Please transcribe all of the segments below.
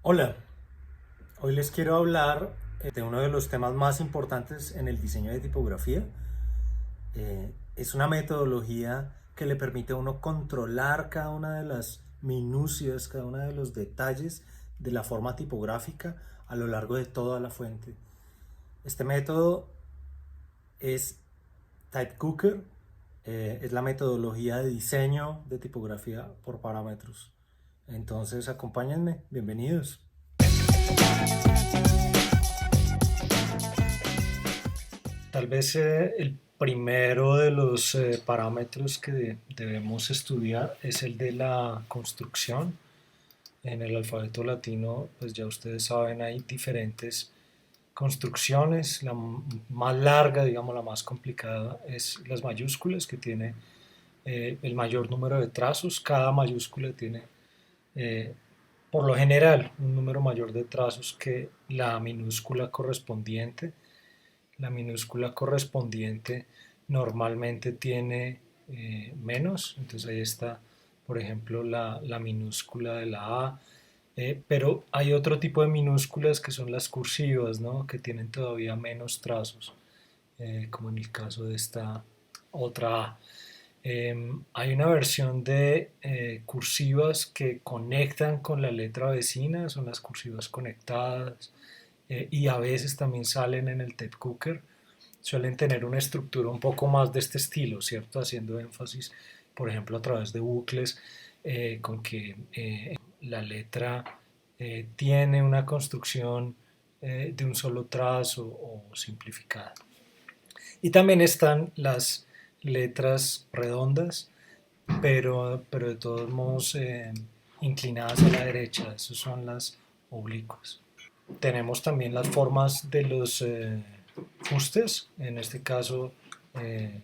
Hola, hoy les quiero hablar de uno de los temas más importantes en el diseño de tipografía. Es una metodología que le permite a uno controlar cada una de las minucias, cada uno de los detalles de la forma tipográfica a lo largo de toda la fuente. Este método es TypeCooker, es la metodología de diseño de tipografía por parámetros. Entonces, acompáñenme, bienvenidos. Tal vez el primero de los parámetros que debemos estudiar es el de la construcción. En el alfabeto latino, pues ya ustedes saben, hay diferentes construcciones. La más larga, digamos, la más complicada es las mayúsculas, que tiene el mayor número de trazos. Cada mayúscula tiene, eh, por lo general, un número mayor de trazos que la minúscula correspondiente. La minúscula correspondiente normalmente tiene menos, entonces ahí está, por ejemplo, la minúscula de la A, pero hay otro tipo de minúsculas que son las cursivas, ¿no? Que tienen todavía menos trazos, como en el caso de esta otra A. Hay una versión de cursivas que conectan con la letra vecina, son las cursivas conectadas, y a veces también salen en el tape cooker. Suelen tener una estructura un poco más de este estilo, ¿cierto? Haciendo énfasis, por ejemplo, a través de bucles, con que la letra tiene una construcción de un solo trazo o simplificada. Y también están las letras redondas, pero de todos modos inclinadas a la derecha. Esas son las oblicuas. Tenemos también las formas de los fustes, en este caso eh,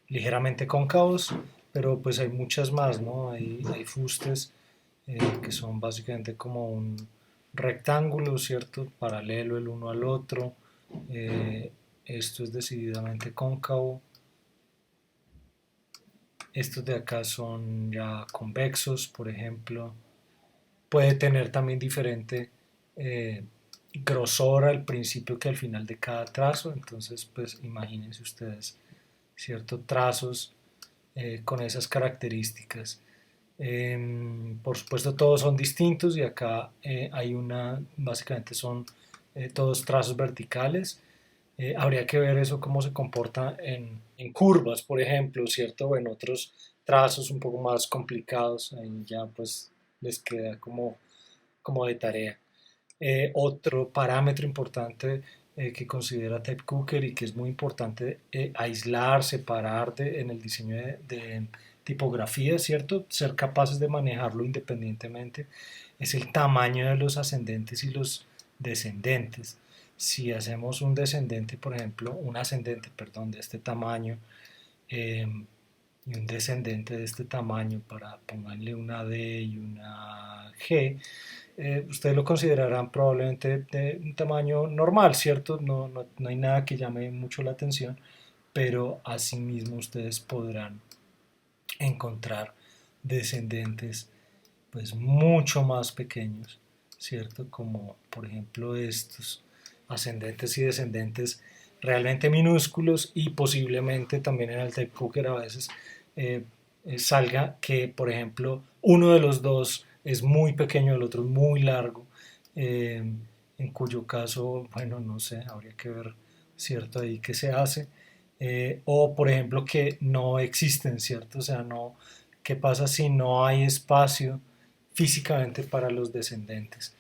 ligeramente cóncavos, pero pues hay muchas más, ¿no? Hay fustes que son básicamente como un rectángulo, ¿cierto? Paralelo el uno al otro. Eh, Esto es decididamente cóncavo. Estos de acá son ya convexos, por ejemplo. Puede tener también diferente eh, grosor al principio que al final de cada trazo. Entonces, pues imagínense ustedes, ciertos trazos con esas características. Por supuesto, todos son distintos y acá hay una, básicamente son todos trazos verticales. Habría que ver eso cómo se comporta en curvas, por ejemplo, ¿cierto? O en otros trazos un poco más complicados, ahí ya pues les queda como de tarea. Otro parámetro importante que considera Ted Cooker y que es muy importante aislar, separar en el diseño de tipografía, ¿cierto? Ser capaces de manejarlo independientemente, es el tamaño de los ascendentes y los descendentes. Si hacemos un descendente, por ejemplo, un ascendente, perdón, de este tamaño, eh, y un descendente de este tamaño, para ponerle una D y una G, ustedes lo considerarán probablemente de un tamaño normal, ¿cierto? No hay nada que llame mucho la atención, pero asimismo ustedes podrán encontrar descendentes pues mucho más pequeños, ¿cierto? Como por ejemplo estos ascendentes y descendentes realmente minúsculos, y posiblemente también en el type cooker a veces eh, salga que por ejemplo uno de los dos es muy pequeño, el otro es muy largo, eh, en cuyo caso, bueno, no sé, habría que ver, ¿cierto? Ahí qué se hace. O por ejemplo que no existen, ¿cierto? O sea, no, ¿qué pasa si no hay espacio físicamente para los descendentes?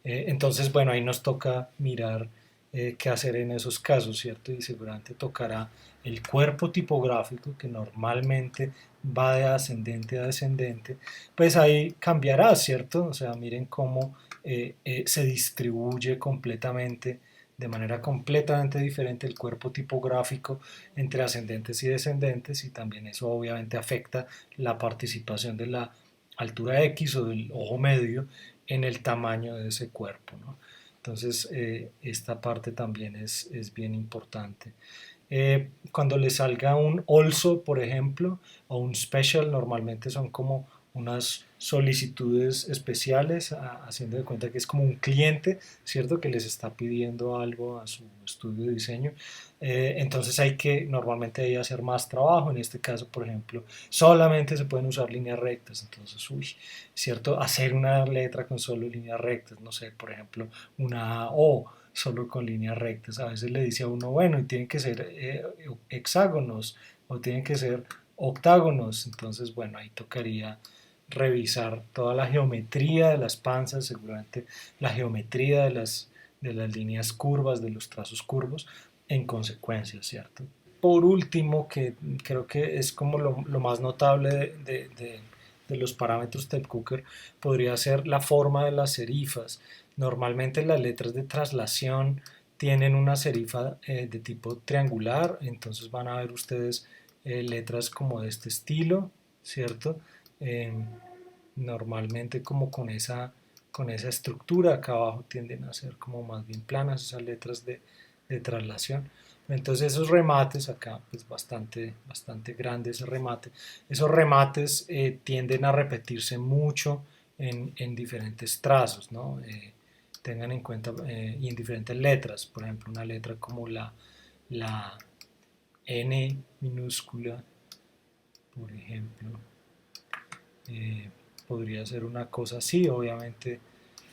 Entonces, bueno, ahí nos toca mirar qué hacer en esos casos, ¿cierto? Y seguramente tocará el cuerpo tipográfico, que normalmente va de ascendente a descendente, pues ahí cambiará, ¿cierto? O sea, miren cómo se distribuye completamente, de manera completamente diferente el cuerpo tipográfico entre ascendentes y descendentes, y también eso obviamente afecta la participación de la altura X o del ojo medio en el tamaño de ese cuerpo, ¿no? Entonces, esta parte también es bien importante. Cuando le salga un also, por ejemplo, o un special, normalmente son como unas solicitudes especiales, haciendo de cuenta que es como un cliente, ¿cierto? Que les está pidiendo algo a su estudio de diseño. Entonces hay que normalmente ahí hacer más trabajo. En este caso, por ejemplo, solamente se pueden usar líneas rectas. Entonces, uy, ¿cierto? Hacer una letra con solo líneas rectas, no sé, por ejemplo, una O solo con líneas rectas. A veces le dice a uno, bueno, y tienen que ser hexágonos o tienen que ser octágonos. Entonces, bueno, ahí tocaría revisar toda la geometría de las panzas, seguramente la geometría de las líneas curvas, de los trazos curvos, en consecuencia, ¿cierto? Por último, que creo que es como lo más notable de los parámetros Type Cooker, podría ser la forma de las serifas. Normalmente las letras de traslación tienen una serifa de tipo triangular, entonces van a ver ustedes letras como de este estilo, ¿cierto? Eh, Normalmente como con esa estructura acá abajo tienden a ser como más bien planas esas letras de traslación. Entonces esos remates acá, pues bastante grande ese remate, esos remates tienden a repetirse mucho en diferentes trazos, ¿no? Tengan en cuenta, y en diferentes letras, por ejemplo, una letra como la N minúscula, por ejemplo, eh, podría ser una cosa así, obviamente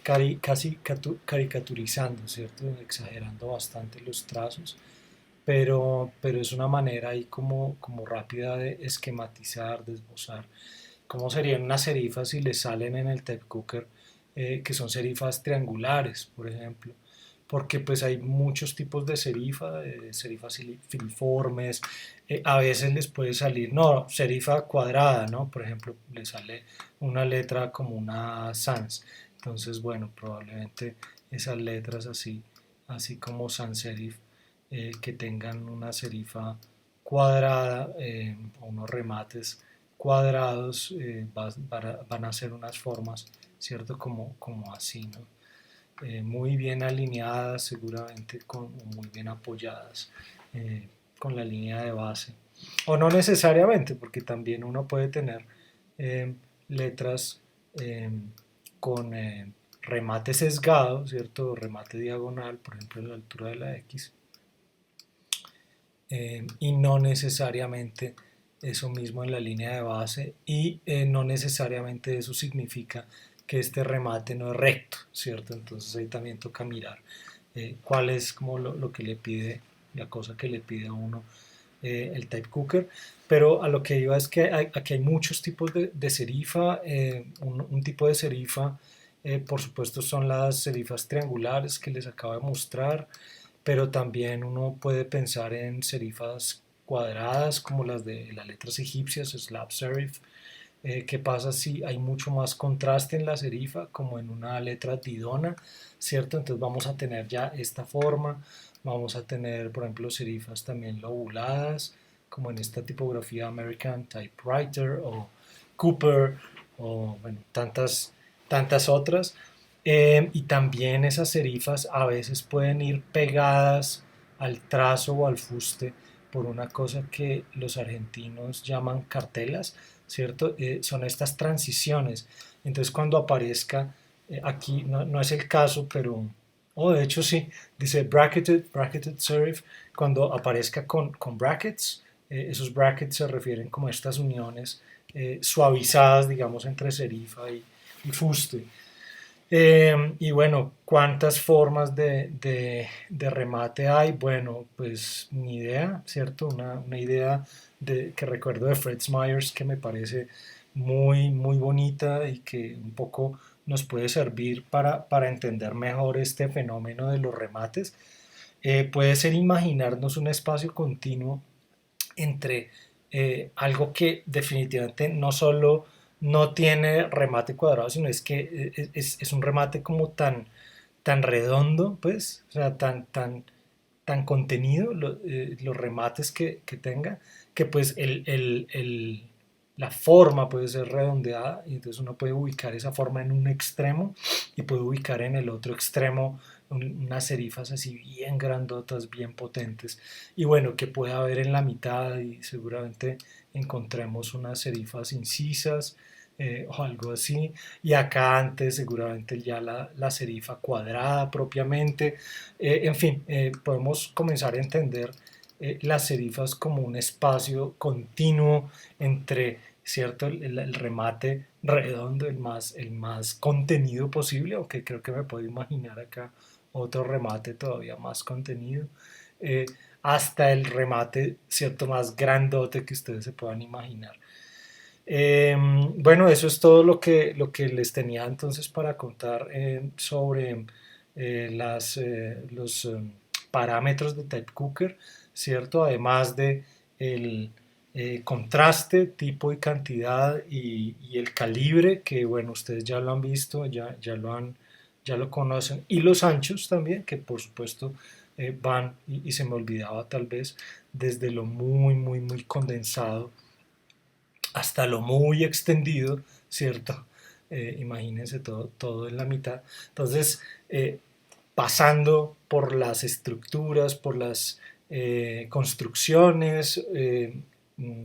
casi caricaturizando, ¿cierto? Exagerando bastante los trazos, pero es una manera ahí como rápida de esquematizar, de esbozar cómo serían unas serifas si le salen en el type cooker, que son serifas triangulares, por ejemplo, porque pues hay muchos tipos de serifa, serifas filiformes, a veces les puede salir, no, serifa cuadrada, ¿no? Por ejemplo, le sale una letra como una sans, entonces bueno, probablemente esas letras así como sans serif, que tengan una serifa cuadrada, o unos remates cuadrados, van a ser unas formas, ¿cierto? Como así, ¿no? Muy bien alineadas, seguramente muy bien apoyadas con la línea de base. O no necesariamente, porque también uno puede tener eh, letras eh, con remate sesgado, ¿cierto? Remate diagonal, por ejemplo, a la altura de la X, y no necesariamente eso mismo en la línea de base y no necesariamente eso significa que este remate no es recto, ¿cierto? Entonces ahí también toca mirar cuál es como lo que le pide, la cosa que le pide a uno el type cooker, pero a lo que iba es que aquí hay muchos tipos de serifa, un tipo de serifa, por supuesto, son las serifas triangulares que les acabo de mostrar, pero también uno puede pensar en serifas cuadradas como las de las letras egipcias, slab serif. ¿Qué pasa si hay mucho más contraste en la serifa, como en una letra didona, ¿cierto? Entonces vamos a tener ya esta forma, vamos a tener, por ejemplo, serifas también lobuladas, como en esta tipografía American Typewriter o Cooper, o bueno, tantas otras. Y también esas serifas a veces pueden ir pegadas al trazo o al fuste por una cosa que los argentinos llaman cartelas, ¿cierto? Son estas transiciones. Entonces cuando aparezca, aquí no es el caso, pero, de hecho sí, dice bracketed serif, cuando aparezca con brackets, esos brackets se refieren como a estas uniones suavizadas, digamos, entre serifa y fuste. Y bueno, ¿cuántas formas de remate hay? Bueno, pues ni idea, ¿cierto? Una idea que recuerdo de Fred Myers que me parece muy bonita y que un poco nos puede servir para entender mejor este fenómeno de los remates. Puede ser imaginarnos un espacio continuo entre algo que definitivamente no solo no tiene remate cuadrado, sino es que es un remate como tan redondo, pues, o sea, tan contenido, los remates que tenga, que pues la forma puede ser redondeada y entonces uno puede ubicar esa forma en un extremo y puede ubicar en el otro extremo unas serifas así bien grandotas, bien potentes y bueno, que puede haber en la mitad y seguramente encontremos unas serifas incisas, o algo así. Y acá antes seguramente ya la serifa cuadrada propiamente. En fin, podemos comenzar a entender las serifas como un espacio continuo entre, ¿cierto? El remate redondo, el más contenido posible, aunque creo que me puedo imaginar acá otro remate todavía más contenido, eh, hasta el remate, ¿cierto? Más grandote que ustedes se puedan imaginar. Bueno, eso es todo lo que les tenía entonces para contar sobre los parámetros de Type Cooker, ¿cierto? Además de el contraste, tipo y cantidad y el calibre, que bueno, ustedes ya lo han visto, ya lo conocen, y los anchos también, que por supuesto van, y se me olvidaba tal vez, desde lo muy condensado hasta lo muy extendido, ¿cierto? Imagínense todo en la mitad. Entonces, pasando por las estructuras, por las construcciones, mm,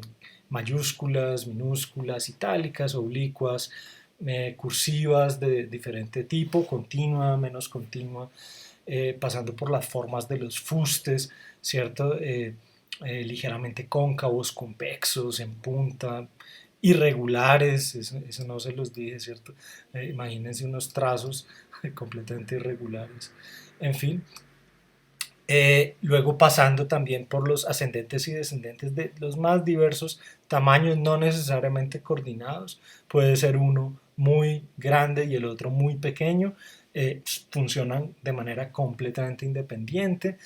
mayúsculas, minúsculas, itálicas, oblicuas, cursivas de diferente tipo, continua, menos continua, pasando por las formas de los fustes, ¿cierto? Ligeramente cóncavos, convexos, en punta, irregulares, eso no se los dije, ¿cierto? Imagínense unos trazos completamente irregulares. En fin, luego pasando también por los ascendentes y descendentes de los más diversos tamaños, no necesariamente coordinados. Puede ser uno muy grande y el otro muy pequeño. Funcionan de manera completamente independiente.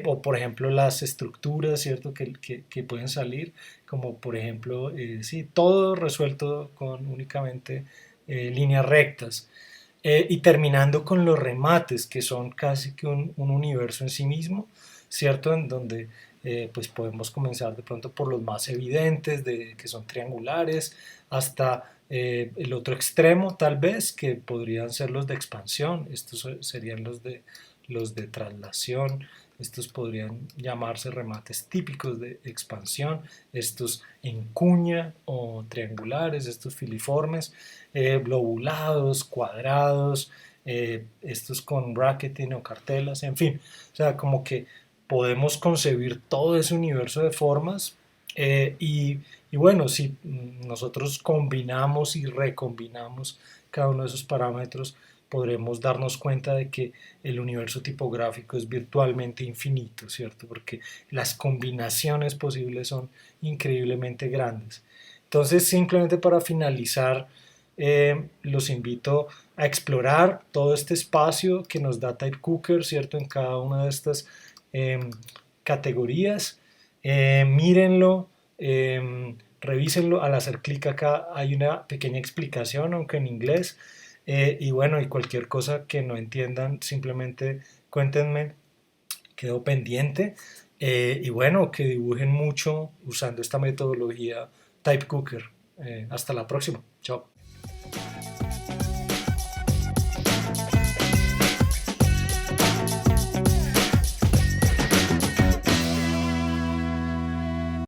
O por ejemplo las estructuras, ¿cierto? Que pueden salir, como por ejemplo, sí, todo resuelto con únicamente líneas rectas. Y terminando con los remates, que son casi que un universo en sí mismo, ¿cierto? En donde pues podemos comenzar de pronto por los más evidentes, que son triangulares, hasta el otro extremo tal vez, que podrían ser los de expansión, estos serían los de traslación, estos podrían llamarse remates típicos de expansión, estos en cuña o triangulares, estos filiformes, lobulados, cuadrados, estos con bracketing o cartelas, en fin, o sea, como que podemos concebir todo ese universo de formas y bueno, si nosotros combinamos y recombinamos cada uno de esos parámetros, podremos darnos cuenta de que el universo tipográfico es virtualmente infinito, ¿cierto? Porque las combinaciones posibles son increíblemente grandes. Entonces, simplemente para finalizar, los invito a explorar todo este espacio que nos da Type Cooker, ¿cierto? En cada una de estas eh, categorías. Mírenlo, revísenlo. Al hacer clic acá hay una pequeña explicación, aunque en inglés. Y bueno, y cualquier cosa que no entiendan, simplemente cuéntenme, quedo pendiente. Y bueno, que dibujen mucho usando esta metodología Type Cooker. Hasta la próxima. Chao.